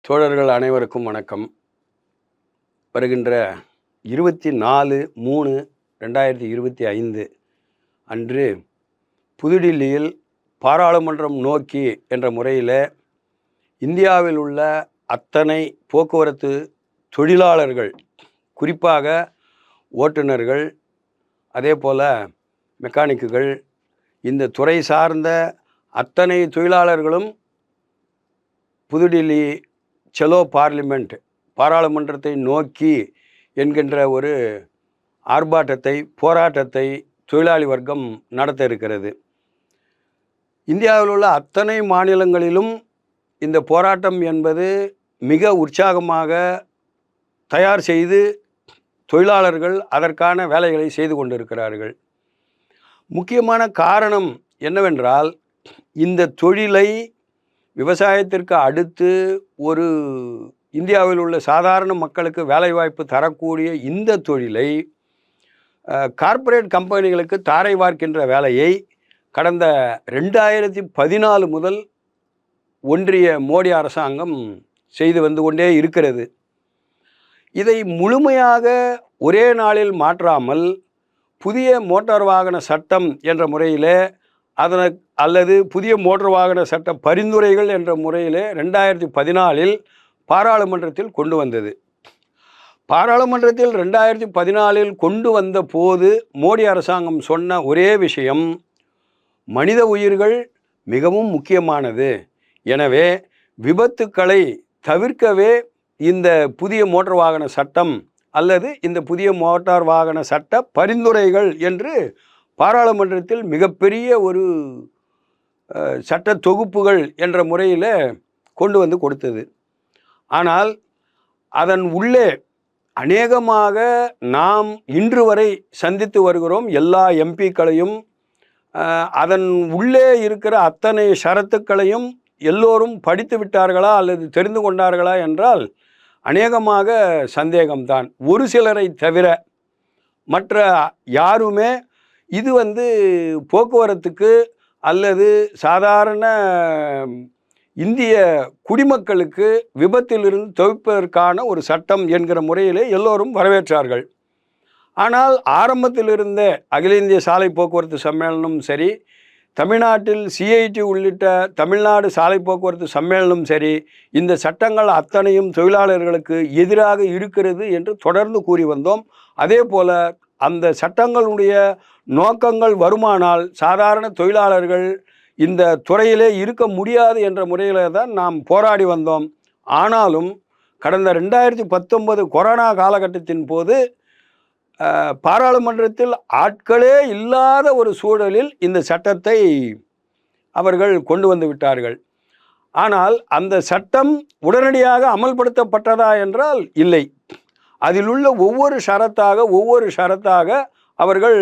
தோழர்கள் அனைவருக்கும் வணக்கம். வருகின்ற 24/3/2025 அன்று புதுடில்லியில் பாராளுமன்றம் நோக்கி என்ற முறையில் இந்தியாவில் உள்ள அத்தனை போக்குவரத்து தொழிலாளர்கள், குறிப்பாக ஓட்டுநர்கள், அதே போல் மெக்கானிக்குகள், இந்த துறை சார்ந்த அத்தனை தொழிலாளர்களும் புதுடில்லி செலோ பார்லிமெண்ட், பாராளுமன்றத்தை நோக்கி என்கின்ற ஒரு ஆர்ப்பாட்டத்தை, போராட்டத்தை தொழிலாளி வர்க்கம் நடத்த இருக்கிறது. இந்தியாவில் உள்ள அத்தனை மாநிலங்களிலும் இந்த போராட்டம் என்பது மிக உற்சாகமாக தயார் செய்து தொழிலாளர்கள் அதற்கான வேலைகளை செய்து கொண்டிருக்கிறார்கள். முக்கியமான காரணம் என்னவென்றால், இந்த தொழிலை விவசாயத்திற்கு அடுத்து ஒரு இந்தியாவில் உள்ள சாதாரண மக்களுக்கு வேலைவாய்ப்பு தரக்கூடிய இந்த தொழிலை கார்ப்பரேட் கம்பெனிகளுக்கு தாரை வார்க்கின்ற வேலையை கடந்த 2014 முதல் ஒன்றிய மோடி அரசாங்கம் செய்து வந்து கொண்டே இருக்கிறது. இதை முழுமையாக ஒரே நாளில் மாற்றாமல் புதிய மோட்டார் வாகன சட்டம் என்ற முறையில் அல்லது புதிய மோட்டார் வாகன சட்ட பரிந்துரைகள் என்ற முறையில் 2014 பாராளுமன்றத்தில் கொண்டு வந்தது. பாராளுமன்றத்தில் 2014 கொண்டு வந்த போது மோடி அரசாங்கம் சொன்ன ஒரே விஷயம், மனித உயிர்கள் மிகவும் முக்கியமானது, எனவே விபத்துக்களை தவிர்க்கவே இந்த புதிய மோட்டார் வாகன சட்டம் அல்லது இந்த புதிய மோட்டார் வாகன சட்ட பரிந்துரைகள் என்று பாராளுமன்றத்தில் மிகப்பெரிய ஒரு சட்ட தொகுப்புகள் என்ற முறையில் கொண்டு வந்து கொடுத்தது. ஆனால் அதன் உள்ளே அநேகமாக நாம் இன்று வரை சந்தித்து வருகிறோம் எல்லா எம்பிக்களையும், அதன் உள்ளே இருக்கிற அத்தனை ஷரத்துக்களையும் எல்லோரும் படித்து விட்டார்களா அல்லது தெரிந்து கொண்டார்களா என்றால் அநேகமாக சந்தேகம்தான். ஒரு சிலரை தவிர மற்ற யாருமே இது போக்குவரத்துக்கு அல்லது சாதாரண இந்திய குடிமக்களுக்கு விபத்திலிருந்து தவிர்ப்பதற்கான ஒரு சட்டம் என்கிற முறையிலே எல்லோரும் வரவேற்றார்கள். ஆனால் ஆரம்பத்தில் இருந்த அகில இந்திய சாலை போக்குவரத்து சம்மேளனமும் சரி, தமிழ்நாட்டில் சிஐடி உள்ளிட்ட தமிழ்நாடு சாலை போக்குவரத்து சம்மேளனமும் சரி, இந்த சட்டங்கள் அத்தனையும் தொழிலாளர்களுக்கு எதிராக இருக்கிறது என்று தொடர்ந்து கூறி வந்தோம். அதே போல் அந்த சட்டங்களுடைய நோக்கங்கள் வருமானால் சாதாரண தொழிலாளர்கள் இந்த துறையிலே இருக்க முடியாது என்ற முறையில் தான் நாம் போராடி வந்தோம். ஆனாலும் கடந்த 2019 கொரோனா காலகட்டத்தின் போது பாராளுமன்றத்தில் ஆட்களே இல்லாத ஒரு சூழலில் இந்த சட்டத்தை அவர்கள் கொண்டு வந்து விட்டார்கள். ஆனால் அந்த சட்டம் உடனடியாக அமல்படுத்தப்பட்டதா என்றால் இல்லை. அதில் உள்ள ஒவ்வொரு ஷரத்தாக அவர்கள்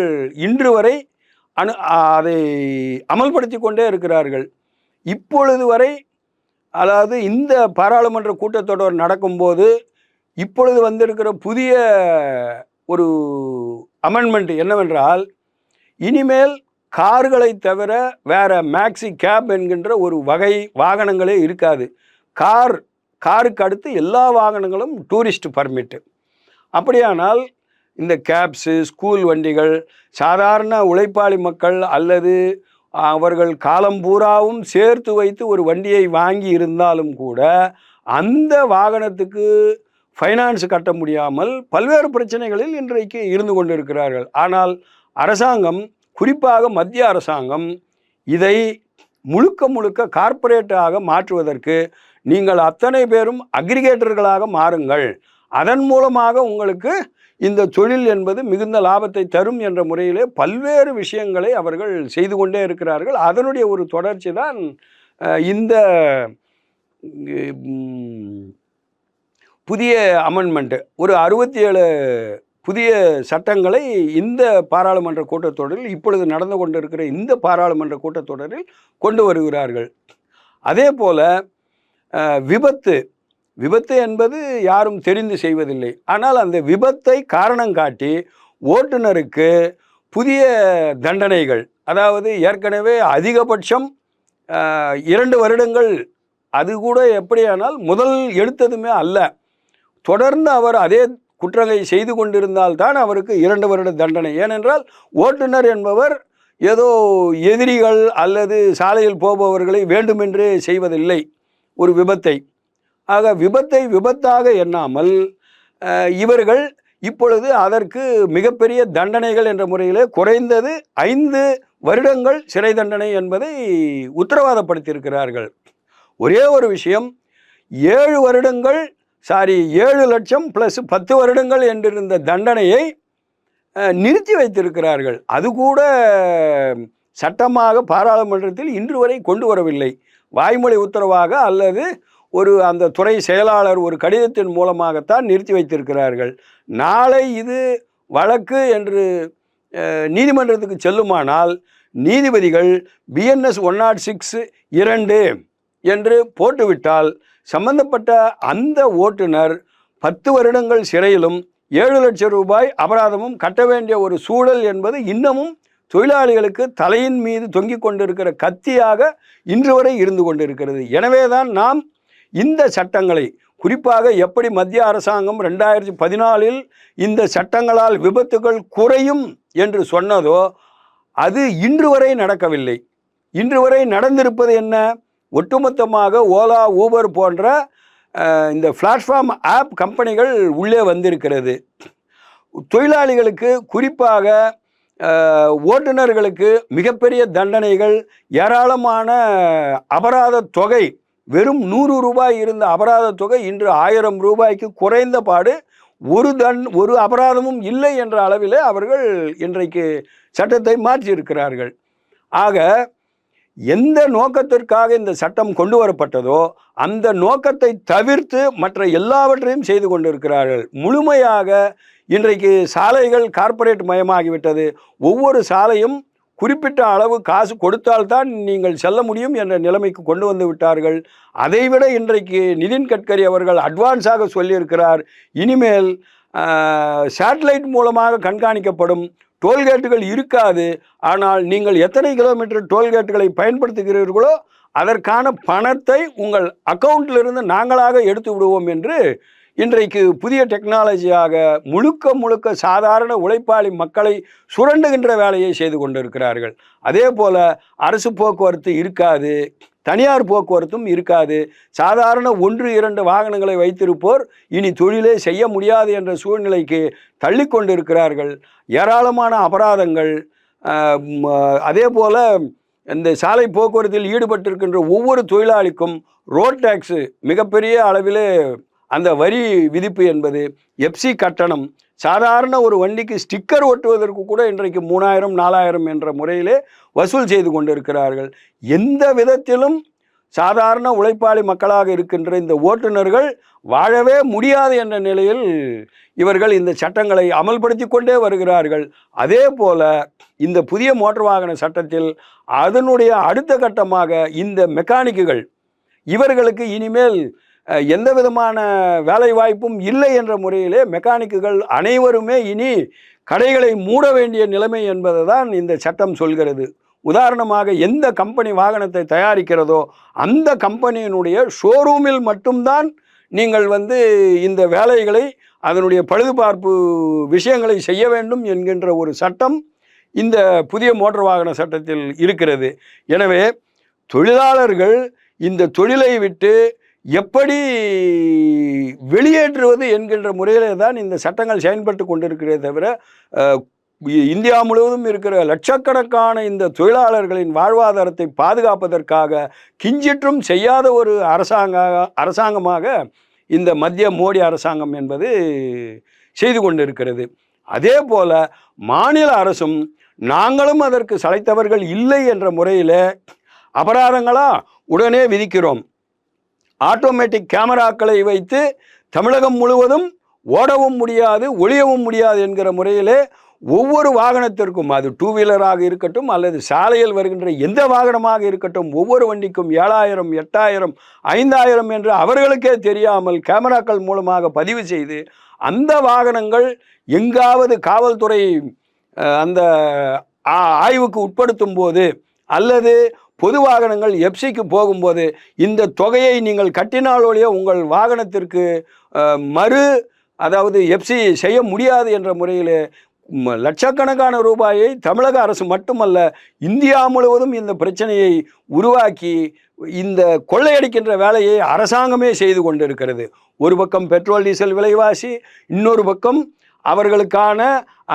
இன்று வரை அதை அமல்படுத்தி கொண்டே இருக்கிறார்கள். இப்பொழுது வரை, அதாவது இந்த பாராளுமன்ற கூட்டத்தொடர் நடக்கும்போது இப்பொழுது வந்திருக்கிற புதிய ஒரு அமெண்ட்மெண்ட் என்னவென்றால், இனிமேல் கார்களை தவிர வேறு மேக்ஸி கேப் என்கின்ற ஒரு வகை வாகனங்களே இருக்காது. காருக்கு அடுத்து எல்லா வாகனங்களும் டூரிஸ்ட் பர்மிட்டு. அப்படியானால் இந்த கேப்ஸு, ஸ்கூல் வண்டிகள், சாதாரண உழைப்பாளி மக்கள் அல்லது அவர்கள் காலம் பூராவும் சேர்த்து வைத்து ஒரு வண்டியை வாங்கி இருந்தாலும் கூட அந்த வாகனத்துக்கு ஃபைனான்ஸ் கட்ட முடியாமல் பல்வேறு பிரச்சனைகளில் இன்றைக்கு இருந்து கொண்டிருக்கிறார்கள். ஆனால் அரசாங்கம், குறிப்பாக மத்திய அரசாங்கம், இதை முழுக்க கார்ப்பரேட்டாக மாற்றுவதற்கு நீங்கள் அத்தனை பேரும் அக்ரிகேட்டர்களாக மாறுங்கள், அதன் மூலமாக உங்களுக்கு இந்த தொழில் என்பது மிகுந்த லாபத்தை தரும் என்ற முறையிலே பல்வேறு விஷயங்களை அவர்கள் செய்து கொண்டே இருக்கிறார்கள். அதனுடைய ஒரு தொடர்ச்சி தான் இந்த புதிய அமெண்ட்மெண்ட்டு. ஒரு 67 புதிய சட்டங்களை இந்த பாராளுமன்ற கூட்டத்தொடரில், இப்பொழுது நடந்து கொண்டிருக்கிற இந்த பாராளுமன்ற கூட்டத்தொடரில் கொண்டு வருகிறார்கள். அதே போல் விபத்து என்பது யாரும் தெரிந்து செய்வதில்லை. ஆனால் அந்த விபத்தை காரணம் காட்டி ஓட்டுநருக்கு புதிய தண்டனைகள், அதாவது ஏற்கனவே அதிகபட்சம் 2 வருடங்கள் அது கூட எப்படியானால் முதல் எடுத்ததுமே அல்ல. தொடர்ந்து அவர் அதே குற்றங்களை செய்து கொண்டிருந்தால்தான் அவருக்கு 2 வருட தண்டனை. ஏனென்றால் ஓட்டுநர் என்பவர் ஏதோ எதிரிகள் அல்லது சாலையில் போபவர்களை வேண்டுமென்றே செய்வதில்லை ஒரு விபத்தை. ஆக விபத்தை விபத்தாக எண்ணாமல் இவர்கள் இப்பொழுது அதற்கு மிகப்பெரிய தண்டனைகள் என்ற முறையிலே குறைந்தது 5 வருடங்கள் சிறை தண்டனை என்பதை உத்தரவாதப்படுத்தியிருக்கிறார்கள். ஒரே ஒரு விஷயம், 7 வருடங்கள் 7 லட்சம் ப்ளஸ் 10 வருடங்கள் என்றிருந்த தண்டனையை நிறுத்தி வைத்திருக்கிறார்கள். அது கூட சட்டமாக பாராளுமன்றத்தில் இன்று வரை கொண்டு வரவில்லை. வாய்மொழி உத்தரவாக அல்லது அந்த துறை செயலாளர் ஒரு கடிதத்தின் மூலமாகத்தான் நிறுத்தி வைத்திருக்கிறார்கள். நாளை இது வழக்கு என்று நீதிமன்றத்துக்கு செல்லுமானால் நீதிபதிகள் BNS 106(2) என்று போட்டுவிட்டால் சம்பந்தப்பட்ட அந்த ஓட்டுநர் 10 வருடங்கள் சிறையிலும் 7 லட்சம் ரூபாய் அபராதமும் கட்ட வேண்டிய ஒரு சூழல் என்பது இன்னமும் தொழிலாளிகளுக்கு தலையின் மீது தொங்கிக் கொண்டிருக்கிற கத்தியாக இன்று வரை இருந்து கொண்டிருக்கிறது. எனவேதான் நாம் இந்த சட்டங்களை, குறிப்பாக எப்படி மத்திய அரசாங்கம் 2014 இந்த சட்டங்களால் விபத்துகள் குறையும் என்று சொன்னதோ அது இன்று வரை நடக்கவில்லை. இன்று வரை நடந்திருப்பது என்ன? ஒட்டுமொத்தமாக ஓலா, ஊபர் போன்ற இந்த பிளாட்ஃபார்ம் ஆப் கம்பெனிகள் உள்ளே வந்திருக்கிறது. தொழிலாளிகளுக்கு, குறிப்பாக ஓட்டுநர்களுக்கு மிகப்பெரிய தண்டனைகள், ஏராளமான அபராத தொகை. வெறும் 100 ரூபாய் இருந்த அபராத தொகை இன்று 1000 ரூபாய்க்கு குறைந்த பாடு ஒரு அபராதமும் இல்லை என்ற அளவிலே அவர்கள் இன்றைக்கு சட்டத்தை மாற்றியிருக்கிறார்கள். ஆக எந்த நோக்கத்திற்காக இந்த சட்டம் கொண்டு வரப்பட்டதோ அந்த நோக்கத்தை தவிர்த்து மற்ற எல்லாவற்றையும் செய்து கொண்டிருக்கிறார்கள். முழுமையாக இன்றைக்கு சாலைகள் கார்ப்பரேட் மயமாகிவிட்டது. ஒவ்வொரு சாலையும் குறிப்பிட்ட அளவு காசு கொடுத்தால்தான் நீங்கள் செல்ல முடியும் என்ற நிலைமைக்கு கொண்டு வந்து விட்டார்கள். அதைவிட இன்றைக்கு நிதின் கட்கரி அவர்கள் அட்வான்ஸாக சொல்லியிருக்கிறார், இனிமேல் சேட்டலைட் மூலமாக கண்காணிக்கப்படும், டோல்கேட்டுகள் இருக்காது. ஆனால் நீங்கள் எத்தனை கிலோமீட்டர் டோல்கேட்டுகளை பயன்படுத்துகிறீர்களோ அதற்கான பணத்தை உங்கள் அக்கௌண்ட்டிலிருந்து நாங்களாக எடுத்து விடுவோம் என்று இன்றைக்கு புதிய டெக்னாலஜியாக முழுக்க சாதாரண உழைப்பாளி மக்களை சுரண்டுகின்ற வேலையை செய்து கொண்டிருக்கிறார்கள். அதே போல் அரசு போக்குவரத்து இருக்காது, தனியார் போக்குவரத்தும் இருக்காது. சாதாரண 1-2 வாகனங்களை வைத்திருப்போர் இனி தொழிலே செய்ய முடியாது என்ற சூழ்நிலைக்கு தள்ளி கொண்டிருக்கிறார்கள். ஏராளமான அபராதங்கள். அதே போல் இந்த சாலை போக்குவரத்தில் ஈடுபட்டிருக்கின்ற ஒவ்வொரு தொழிலாளிக்கும் ரோட் டேக்ஸு மிகப்பெரிய அளவிலே அந்த வரி விதிப்பு என்பது, எஃப்சி கட்டணம், சாதாரண ஒரு வண்டிக்கு ஸ்டிக்கர் ஒட்டுவதற்கு கூட இன்றைக்கு 3000-4000 என்ற முறையிலே வசூல் செய்து கொண்டிருக்கிறார்கள். எந்த விதத்திலும் சாதாரண உழைப்பாளி மக்களாக இருக்கின்ற இந்த ஓட்டுநர்கள் வாழவே முடியாது என்ற நிலையில் இவர்கள் இந்த சட்டங்களை அமல்படுத்தி கொண்டே வருகிறார்கள். அதே போல இந்த புதிய மோட்டார் வாகன சட்டத்தில் அதனுடைய அடுத்த கட்டமாக இந்த மெக்கானிக்குகள், இவர்களுக்கு இனிமேல் எந்த விதமான வேலை வாய்ப்பும் இல்லை என்ற முறையிலே மெக்கானிக்குகள் அனைவருமே இனி கடைகளை மூட வேண்டிய நிலைமை என்பதை தான் இந்த சட்டம் சொல்கிறது. உதாரணமாக எந்த கம்பெனி வாகனத்தை தயாரிக்கிறதோ அந்த கம்பெனியினுடைய ஷோரூமில் மட்டும்தான் நீங்கள் இந்த வேலைகளை, அதனுடைய பழுதுபார்ப்பு விஷயங்களை செய்ய வேண்டும் என்கின்ற ஒரு சட்டம் இந்த புதிய மோட்டார் வாகன சட்டத்தில் இருக்கிறது. எனவே தொழிலாளர்கள் இந்த தொழிலை விட்டு எப்படி வெளியேற்றுவது என்கின்ற முறையிலே தான் இந்த சட்டங்கள் செயல்பட்டு கொண்டிருக்கிறதே தவிர இந்தியா முழுவதும் இருக்கிற லட்சக்கணக்கான இந்த தொழிலாளர்களின் வாழ்வாதாரத்தை பாதுகாப்பதற்காக கிஞ்சிற்றும் செய்யாத ஒரு அரசாங்கமாக இந்த மத்திய மோடி அரசாங்கம் என்பது செய்து கொண்டிருக்கிறது. அதே போல மாநில அரசும் நாங்களும் அதற்கு சளைத்தவர்கள் இல்லை என்ற முறையில் அபராதங்களா உடனே விதிக்கிறோம். ஆட்டோமேட்டிக் கேமராக்களை வைத்து தமிழகம் முழுவதும் ஓடவும் முடியாது, ஒளியவும் முடியாது என்கிற முறையிலே ஒவ்வொரு வாகனத்திற்கும், அது 2 வீலராக இருக்கட்டும் அல்லது சாலையில் வருகின்ற எந்த வாகனமாக இருக்கட்டும், ஒவ்வொரு வண்டிக்கும் 7000, 8000, 5000 என்று அவர்களுக்கே தெரியாமல் கேமராக்கள் மூலமாக பதிவு செய்து அந்த வாகனங்கள் எங்காவது காவல்துறை அந்த ஆய்வுக்கு உட்படுத்தும் போது அல்லது பொது வாகனங்கள் எப்சிக்கு போகும்போது இந்த தொகையை நீங்கள் கட்டினாலோடைய உங்கள் வாகனத்திற்கு மறு அதாவது எப்சி செய்ய முடியாது என்ற முறையில் லட்சக்கணக்கான ரூபாயை தமிழக அரசு மட்டுமல்ல இந்தியா முழுவதும் இந்த பிரச்சனையை உருவாக்கி இந்த கொள்ளையடிக்கின்ற வேலையை அரசாங்கமே செய்து கொண்டிருக்கிறது. ஒரு பக்கம் பெட்ரோல் டீசல் விலைவாசி, இன்னொரு பக்கம் அவர்களுக்கான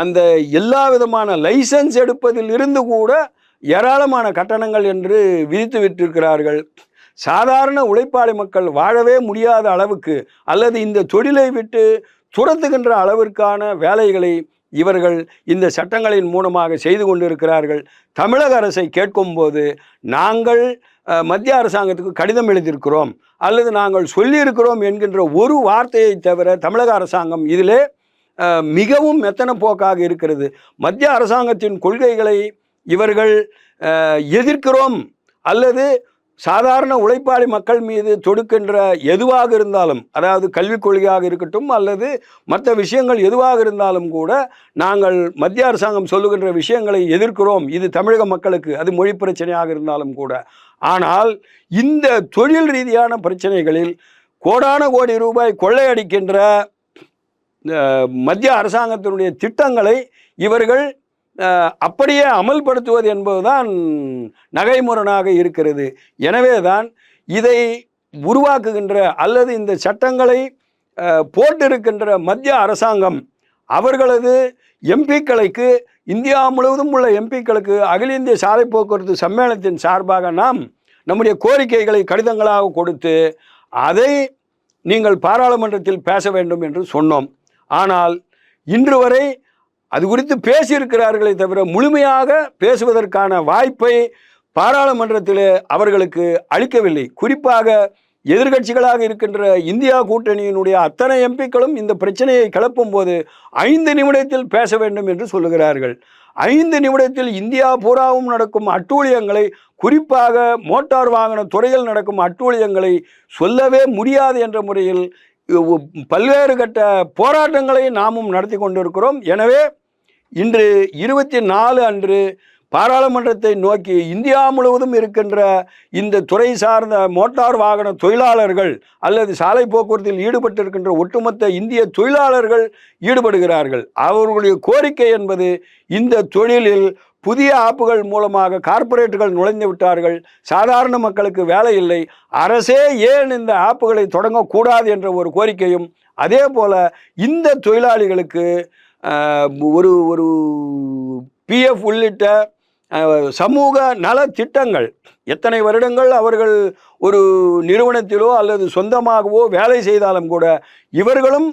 அந்த எல்லா விதமான லைசன்ஸ் எடுப்பதில் இருந்து கூட ஏராளமான கட்டணங்கள் என்று விதித்து விட்டிருக்கிறார்கள். சாதாரண உழைப்பாளி மக்கள் வாழவே முடியாத அளவுக்கு அல்லது இந்த தொழிலை விட்டு துரத்துகின்ற அளவிற்கான வேலைகளை இவர்கள் இந்த சட்டங்களின் மூலமாக செய்து கொண்டிருக்கிறார்கள். தமிழக அரசை கேட்கும்போது நாங்கள் மத்திய அரசாங்கத்துக்கு கடிதம் எழுதியிருக்கிறோம் அல்லது நாங்கள் சொல்லியிருக்கிறோம் என்கின்ற ஒரு வார்த்தையை தவிர தமிழக அரசாங்கம் இதிலே மிகவும் மெத்தன போக்காக இருக்கிறது. மத்திய அரசாங்கத்தின் கொள்கைகளை இவர்கள் எதிர்க்கிறோம் அல்லது சாதாரண உழைப்பாளி மக்கள் மீது தொடுக்கின்ற எதுவாக இருந்தாலும், அதாவது கல்விக் கொள்கையாக இருக்கட்டும் அல்லது மற்ற விஷயங்கள் எதுவாக இருந்தாலும் கூட நாங்கள் மத்திய அரசாங்கம் சொல்லுகின்ற விஷயங்களை எதிர்க்கிறோம், இது தமிழக மக்களுக்கு அது மொழி பிரச்சனையாக இருந்தாலும் கூட. ஆனால் இந்த தொழில் ரீதியான பிரச்சனைகளில் கோடான கோடி ரூபாய் கொள்ளையடிக்கின்ற மத்திய அரசாங்கத்தினுடைய திட்டங்களை இவர்கள் அப்படியே அமல்படுத்துவது என்பதுதான் நகைமுரணாக இருக்கிறது. எனவே தான் இதை உருவாக்குகின்ற அல்லது இந்த சட்டங்களை போட்டிருக்கின்ற மத்திய அரசாங்கம் அவர்களது எம்பிக்களுக்கு, இந்தியா முழுவதும் உள்ள எம்பிக்களுக்கு அகில இந்திய சாலை போக்குவரத்து சம்மேளனத்தின் சார்பாக நாம் நம்முடைய கோரிக்கைகளை கடிதங்களாக கொடுத்து அதை நீங்கள் பாராளுமன்றத்தில் பேச வேண்டும் என்று சொன்னோம். ஆனால் இன்று வரை அது குறித்து பேசியிருக்கிறார்களே தவிர முழுமையாக பேசுவதற்கான வாய்ப்பை பாராளுமன்றத்தில் அவர்களுக்கு அளிக்கவில்லை. குறிப்பாக எதிர்கட்சிகளாக இருக்கின்ற இந்தியா கூட்டணியினுடைய அத்தனை எம்பிக்களும் இந்த பிரச்சனையை கிளப்பும் போது 5 நிமிடத்தில் பேச வேண்டும் என்று சொல்லுகிறார்கள். 5 நிமிடத்தில் இந்தியா பூராவும் நடக்கும் அட்டூழியங்களை, குறிப்பாக மோட்டார் வாகன துறையில் நடக்கும் அட்டூழியங்களை சொல்லவே முடியாது என்ற முறையில் பல்வேறு கட்ட போராட்டங்களை நாமும் நடத்தி கொண்டிருக்கிறோம். எனவே இன்று 24 அன்று பாராளுமன்றத்தை நோக்கி இந்தியா முழுவதும் இருக்கின்ற இந்த துறை சார்ந்த மோட்டார் வாகன தொழிலாளர்கள் அல்லது சாலை போக்குவரத்தில் ஈடுபட்டிருக்கின்ற ஒட்டுமொத்த இந்திய தொழிலாளர்கள் ஈடுபடுகிறார்கள். அவர்களுடைய கோரிக்கை என்பது இந்த தொழிலில் புதிய ஆப்புகள் மூலமாக கார்ப்பரேட்டுகள் நுழைந்து விட்டார்கள், சாதாரண மக்களுக்கு வேலை இல்லை, அரசே ஏன் இந்த ஆப்புகளை தொடங்கக்கூடாது என்ற ஒரு கோரிக்கையும், அதே போல் இந்த தொழிலாளிகளுக்கு ஒரு ஒரு பிஎஃப் உள்ளிட்ட சமூக நல திட்டங்கள், எத்தனை வருடங்கள் அவர்கள் ஒரு நிறுவனத்திலோ அல்லது சொந்தமாகவோ வேலை செய்தாலும் கூட இவர்களும்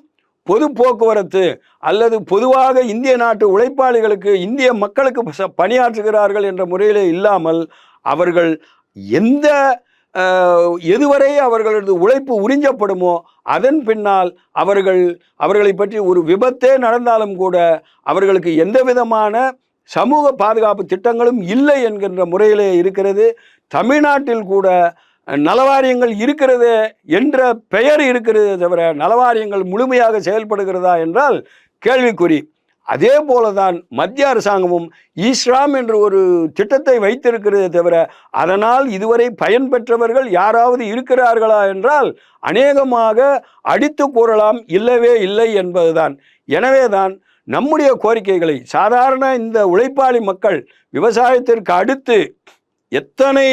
பொது போக்குவரத்து அல்லது பொதுவாக இந்திய நாட்டு உழைப்பாளிகளுக்கு, இந்திய மக்களுக்கு பணியாற்றுகிறார்கள் என்ற முறையிலே இல்லாமல் அவர்கள் எந்த எதுவரை அவர்களது உழைப்பு உறிஞ்சப்படுமோ அதன் பின்னால் அவர்களை பற்றி ஒரு விபத்தே நடந்தாலும் கூட அவர்களுக்கு எந்த விதமான சமூக பாதுகாப்பு திட்டங்களும் இல்லை என்கின்ற முறையிலே இருக்கிறது. தமிழ்நாட்டில் கூட நலவாரியங்கள் இருக்கிறது என்ற பெயர் இருக்கிறதே தவிர நலவாரியங்கள் முழுமையாக செயல்படுகிறதா என்றால் கேள்விக்குறி. அதே போலதான் மத்திய அரசாங்கமும் ஈஸ்ராம் என்ற ஒரு திட்டத்தை வைத்திருக்கிறதே தவிர அதனால் இதுவரை பயன்பெற்றவர்கள் யாராவது இருக்கிறார்களா என்றால் அநேகமாக அடித்து கூறலாம், இல்லவே இல்லை என்பதுதான். எனவேதான் நம்முடைய கோரிக்கைகளை சாதாரண இந்த உழைப்பாளி மக்கள், விவசாயத்திற்கு அடுத்து எத்தனை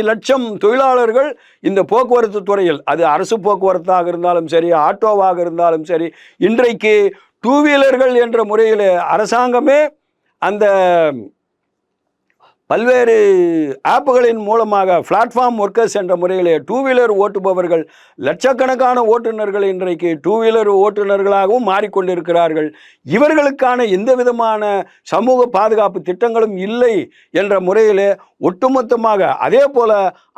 லட்சம் தொழிலாளர்கள் இந்த போக்குவரத்து துறையில், அது அரசு போக்குவரத்தாக இருந்தாலும் சரி, ஆட்டோவாக இருந்தாலும் சரி, இன்றைக்கு 2 வீலர்கள் என்ற முறையில் அரசாங்கமே அந்த பல்வேறு ஆப்புகளின் மூலமாக பிளாட்ஃபார்ம் ஒர்க்கர்ஸ் என்ற முறையில் 2 வீலர் ஓட்டுபவர்கள், லட்சக்கணக்கான ஓட்டுநர்கள் இன்றைக்கு 2 வீலர் ஓட்டுநர்களாகவும் மாறிக்கொண்டிருக்கிறார்கள். இவர்களுக்கான எந்த விதமான சமூக பாதுகாப்பு திட்டங்களும் இல்லை என்ற முறையில் ஒட்டுமொத்தமாக, அதே போல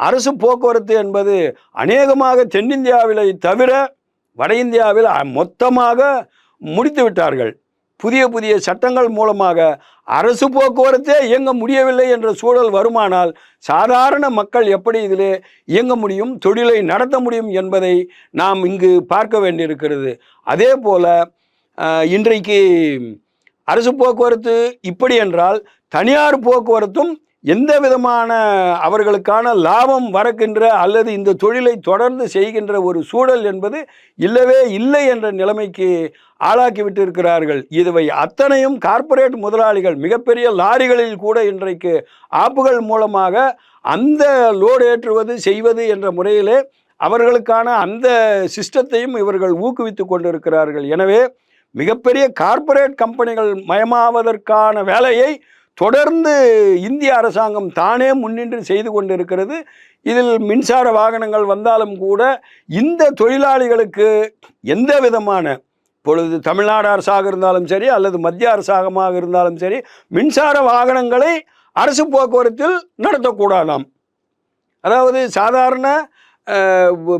அரசு போக்குவரத்து என்பது அநேகமாக தென்னிந்தியாவிலை தவிர வட இந்தியாவில் மொத்தமாக முடித்து விட்டார்கள். புதிய புதிய சட்டங்கள் மூலமாக அரசு போக்குவரத்தே இயங்க முடியவில்லை என்ற சூழல் வருமானால் சாதாரண மக்கள் எப்படி இதிலே இயங்க முடியும், தொழிலை நடத்த முடியும் என்பதை நாம் இங்கு பார்க்க வேண்டியிருக்கிறது. அதே போல இன்றைக்கு அரசு போக்குவரத்து இப்படி என்றால் தனியார் போக்குவரத்தும் எந்த விதமான அவர்களுக்கான லாபம் வரக்கின்ற அல்லது இந்த தொழிலை தொடர்ந்து செய்கின்ற ஒரு சூழல் என்பது இல்லவே இல்லை என்ற நிலைமைக்கு ஆளாக்கிவிட்டு இருக்கிறார்கள். இதுவை அத்தனையும் கார்ப்பரேட் முதலாளிகள் மிகப்பெரிய லாரிகளில் கூட இன்றைக்கு ஆப்புகள் மூலமாக அந்த லோடு ஏற்றுவது செய்வது என்ற முறையிலே அவர்களுக்கான அந்த சிஸ்டத்தையும் இவர்கள் ஊக்குவித்து கொண்டிருக்கிறார்கள். எனவே மிகப்பெரிய கார்ப்பரேட் கம்பெனிகள் மயமாவதற்கான வேலையை தொடர்ந்து இந்திய அரசாங்கம் தானே முன்னின்று செய்து கொண்டிருக்கிறது. இதில் மின்சார வாகனங்கள் வந்தாலும் கூட இந்த தொழிலாளிகளுக்கு எந்த விதமான, இப்பொழுது தமிழ்நாடு அரசாக இருந்தாலும் சரி அல்லது மத்திய அரசாங்கமாக இருந்தாலும் சரி, மின்சார வாகனங்களை அரசு போக்குவரத்தில் நடத்தக்கூடாதாம். அதாவது சாதாரண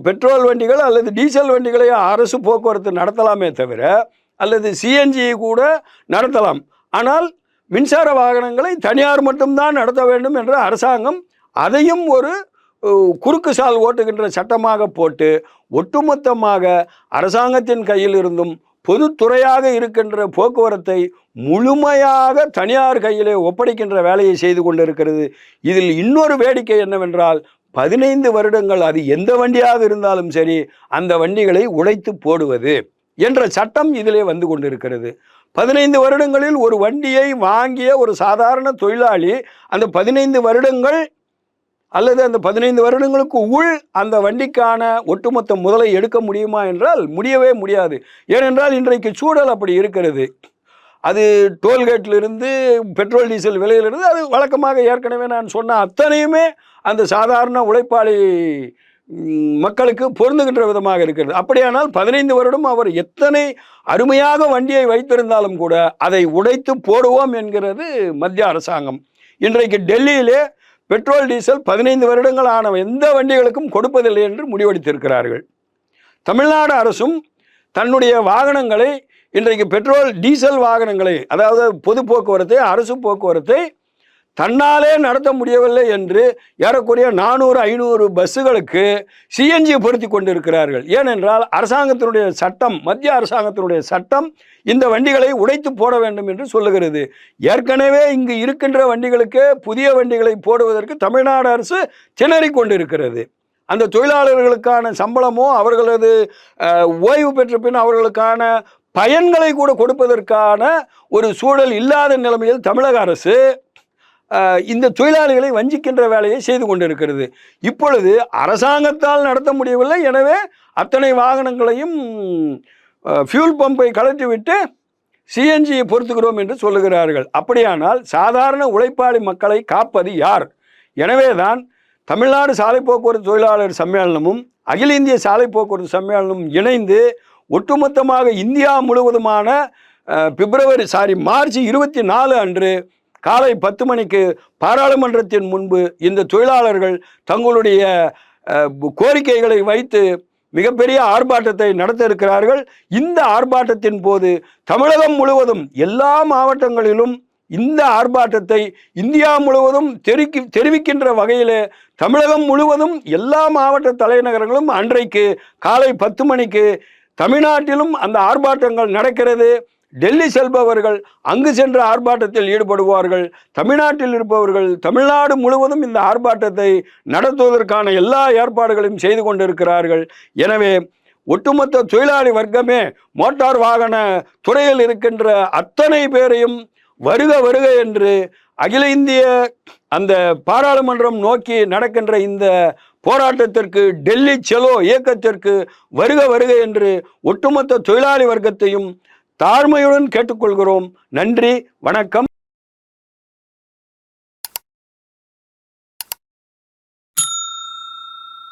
பெட்ரோல் வண்டிகள் அல்லது டீசல் வண்டிகளை அரசு போக்குவரத்து நடத்தலாமே தவிர, அல்லது சிஎன்ஜி கூட நடத்தலாம். ஆனால் மின்சார வாகனங்களை தனியார் மட்டும்தான் நடத்த வேண்டும் என்ற அரசாங்கம் அதையும் ஒரு குறுக்கு சால் ஓட்டுகின்ற சட்டமாக போட்டு ஒட்டுமொத்தமாக அரசாங்கத்தின் கையில் இருந்தும் பொதுத்துறையாக இருக்கின்ற போக்குவரத்தை முழுமையாக தனியார் கையிலே ஒப்படைக்கின்ற வேலையை செய்து கொண்டிருக்கிறது. இதில் இன்னொரு வேடிக்கை என்னவென்றால், 15 வருடங்கள் அது எந்த வண்டியாக இருந்தாலும் சரி அந்த வண்டிகளை உடைத்து போடுவது என்ற சட்டம் இதிலே வந்து கொண்டிருக்கிறது. 15 வருடங்களில் ஒரு வண்டியை வாங்கிய ஒரு சாதாரண தொழிலாளி அந்த 15 வருடங்கள் அல்லது அந்த 15 வருடங்களுக்கு உள் அந்த வண்டிக்கான ஒட்டுமொத்த முதலை எடுக்க முடியுமா என்றால் முடியவே முடியாது. ஏனென்றால் இன்றைக்கு சூழல் அப்படி இருக்கிறது. அது டோல்கேட்டிலிருந்து பெட்ரோல் டீசல் விலையிலிருந்து அது வழக்கமாக ஏற்கனவே நான் சொன்ன அத்தனையுமே அந்த சாதாரண உழைப்பாளி மக்களுக்கு பொருந்துகின்ற விதமாக இருக்கிறது. அப்படியானால் 15 வருடம் அவர் எத்தனை அருமையாக வண்டியை வைத்திருந்தாலும் கூட அதை உடைத்து போடுவோம் என்கிறது மத்திய அரசாங்கம். இன்றைக்கு டெல்லியிலே பெட்ரோல் டீசல் 15 வருடங்கள் ஆன எந்த வண்டிகளுக்கும் கொடுப்பதில்லை என்று முடிவெடுத்திருக்கிறார்கள். தமிழ்நாடு அரசும் தன்னுடைய வாகனங்களை இன்றைக்கு பெட்ரோல் டீசல் வாகனங்களை, அதாவது பொது போக்குவரத்தை, அரசு போக்குவரத்தை தன்னாலே நடத்த முடியவில்லை என்று ஏறக்குறைய 400-500 பஸ்ஸுகளுக்கு சிஎன்ஜி பொருத்தி கொண்டிருக்கிறார்கள். ஏனென்றால் அரசாங்கத்தினுடைய சட்டம், மத்திய அரசாங்கத்தினுடைய சட்டம் இந்த வண்டிகளை உடைத்து போட வேண்டும் என்று சொல்லுகிறது. ஏற்கனவே இங்கு இருக்கின்ற வண்டிகளுக்கு புதிய வண்டிகளை போடுவதற்கு தமிழ்நாடு அரசு திணறிக் கொண்டிருக்கிறது. அந்த தொழிலாளர்களுக்கான சம்பளமோ அவர்களது ஓய்வு பெற்ற பின் அவர்களுக்கான பயன்களை கூட கொடுப்பதற்கான ஒரு சூழல் இல்லாத நிலைமையில் தமிழக அரசு இந்த தொழிலாளிகளை வஞ்சிக்கின்ற வேலையை செய்து கொண்டிருக்கிறது. இப்பொழுது அரசாங்கத்தால் நடத்த முடியவில்லை, எனவே அத்தனை வாகனங்களையும் ஃபியூல் பம்பை கழற்றிவிட்டு சிஎன்ஜியை பொறுத்துக்கிறோம் என்று சொல்லுகிறார்கள். அப்படியானால் சாதாரண உழைப்பாளி மக்களை காப்பது யார்? எனவேதான் தமிழ்நாடு சாலை போக்குவரத்து தொழிலாளர் சம்மேளனமும் அகில இந்திய சாலை போக்குவரத்து சம்மேளனமும் இணைந்து ஒட்டுமொத்தமாக இந்தியா முழுவதுமான மார்ச் 24 அன்று காலை 10 மணிக்கு பாராளுமன்றத்தின் முன்பு இந்த தொழிலாளர்கள் தங்களுடைய கோரிக்கைகளை வைத்து மிகப்பெரிய ஆர்ப்பாட்டத்தை நடத்த இருக்கிறார்கள். இந்த ஆர்ப்பாட்டத்தின் போது தமிழகம் முழுவதும் எல்லா மாவட்டங்களிலும் இந்த ஆர்ப்பாட்டத்தை இந்தியா முழுவதும் தெரிவிக்கின்ற வகையில் தமிழகம் முழுவதும் எல்லா மாவட்ட தலைநகரங்களும் அன்றைக்கு காலை 10 மணிக்கு தமிழ்நாட்டிலும் அந்த ஆர்ப்பாட்டங்கள் நடக்கிறது. டெல்லி செல்பவர்கள் அங்கு சென்ற ஆர்ப்பாட்டத்தில் ஈடுபடுவார்கள். தமிழ்நாட்டில் இருப்பவர்கள் தமிழ்நாடு முழுவதும் இந்த ஆர்ப்பாட்டத்தை நடத்துவதற்கான எல்லா ஏற்பாடுகளையும் செய்து கொண்டிருக்கிறார்கள். எனவே ஒட்டுமொத்த தொழிலாளி வர்க்கமே மோட்டார் வாகன துறையில் இருக்கின்ற அத்தனை பேரையும் வருக வருக என்று அகில இந்திய அந்த பாராளுமன்றம் நோக்கி நடக்கின்ற இந்த போராட்டத்திற்கு, டெல்லி செலோ இயக்கத்திற்கு வருக வருக என்று ஒட்டுமொத்த தொழிலாளி வர்க்கத்தையும் தாழ்மையுடன் கேட்டுக்கொள்கிறோம். நன்றி, வணக்கம்.